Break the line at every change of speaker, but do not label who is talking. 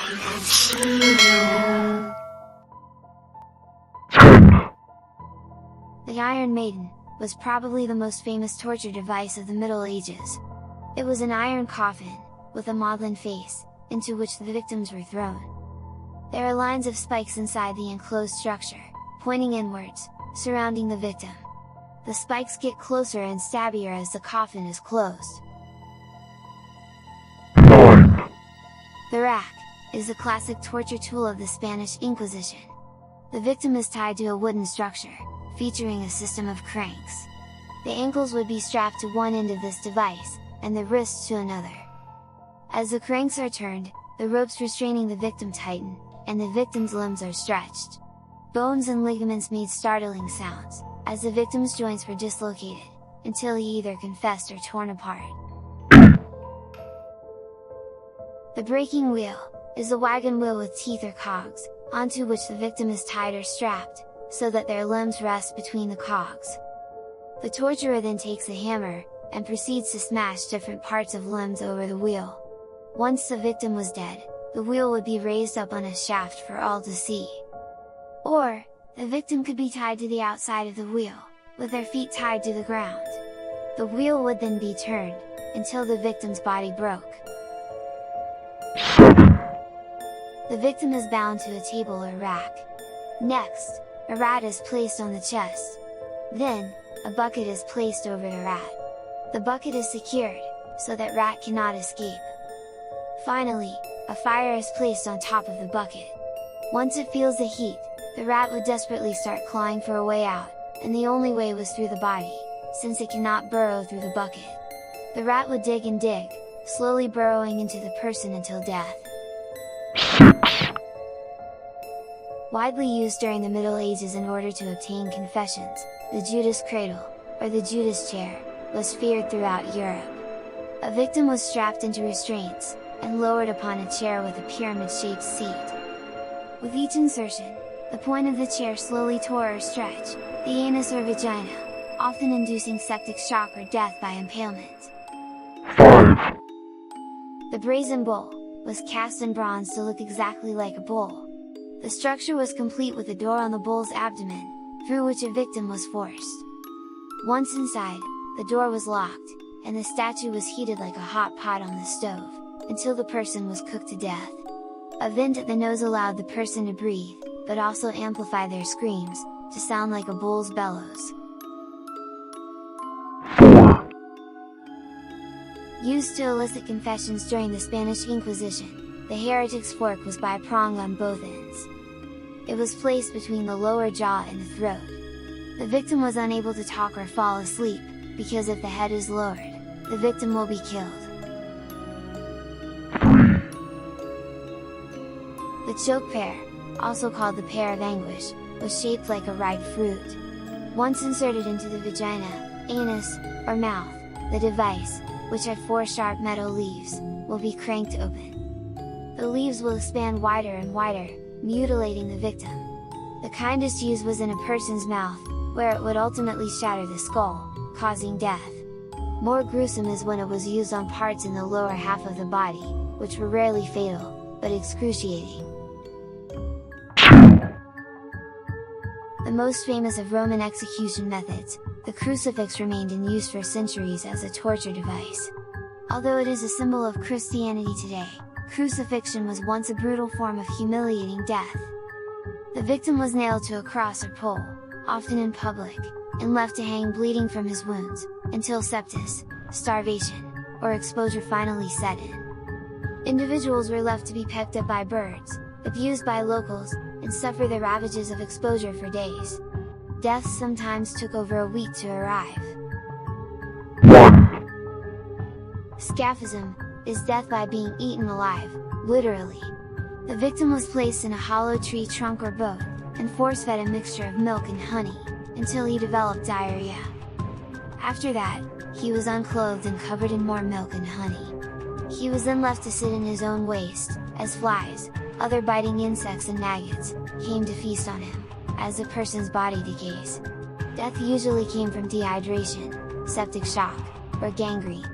The Iron Maiden was probably the most famous torture device of the Middle Ages. It was an iron coffin, with a maudlin face, into which the victims were thrown. There are lines of spikes inside the enclosed structure, pointing inwards, surrounding the victim. The spikes get closer and stabbier as the coffin is closed. The rack is a classic torture tool of the Spanish Inquisition. The victim is tied to a wooden structure, featuring a system of cranks. The ankles would be strapped to one end of this device, and the wrists to another. As the cranks are turned, the ropes restraining the victim tighten, and the victim's limbs are stretched. Bones and ligaments made startling sounds, as the victim's joints were dislocated, until he either confessed or torn apart. The breaking wheel is a wagon wheel with teeth or cogs, onto which the victim is tied or strapped, so that their limbs rest between the cogs. The torturer then takes a hammer, and proceeds to smash different parts of limbs over the wheel. Once the victim was dead, the wheel would be raised up on a shaft for all to see. Or, the victim could be tied to the outside of the wheel, with their feet tied to the ground. The wheel would then be turned, until the victim's body broke. The victim is bound to a table or rack. Next, a rat is placed on the chest. Then, a bucket is placed over the rat. The bucket is secured, so that rat cannot escape. Finally, a fire is placed on top of the bucket. Once it feels the heat, the rat would desperately start clawing for a way out, and the only way was through the body, since it cannot burrow through the bucket. The rat would dig and dig, slowly burrowing into the person until death. Widely used during the Middle Ages in order to obtain confessions, the Judas cradle, or the Judas chair, was feared throughout Europe. A victim was strapped into restraints, and lowered upon a chair with a pyramid-shaped seat. With each insertion, the point of the chair slowly tore or stretched, the anus or vagina, often inducing septic shock or death by impalement. The brazen bull was cast in bronze to look exactly like a bull. The structure was complete with a door on the bull's abdomen, through which a victim was forced. Once inside, the door was locked, and the statue was heated like a hot pot on the stove, until the person was cooked to death. A vent at the nose allowed the person to breathe, but also amplify their screams, to sound like a bull's bellows. Used to elicit confessions during the Spanish Inquisition, the heretic's fork was bi-pronged on both ends. It was placed between the lower jaw and the throat. The victim was unable to talk or fall asleep, because if the head is lowered, the victim will be killed. The choke pear, also called the pear of anguish, was shaped like a ripe fruit. Once inserted into the vagina, anus, or mouth, the device, which had 4 sharp metal leaves, will be cranked open. The leaves will expand wider and wider, mutilating the victim. The kindest use was in a person's mouth, where it would ultimately shatter the skull, causing death. More gruesome is when it was used on parts in the lower half of the body, which were rarely fatal, but excruciating. The most famous of Roman execution methods, the crucifix, remained in use for centuries as a torture device. Although it is a symbol of Christianity today, crucifixion was once a brutal form of humiliating death. The victim was nailed to a cross or pole, often in public, and left to hang bleeding from his wounds, until sepsis, starvation, or exposure finally set in. Individuals were left to be pecked at by birds, abused by locals, and suffer the ravages of exposure for days. Death sometimes took over a week to arrive. Scaphism is death by being eaten alive, literally. The victim was placed in a hollow tree trunk or boat, and force-fed a mixture of milk and honey, until he developed diarrhea. After that, he was unclothed and covered in more milk and honey. He was then left to sit in his own waste, as flies, other biting insects and maggots, came to feast on him, as the person's body decays. Death usually came from dehydration, septic shock, or gangrene.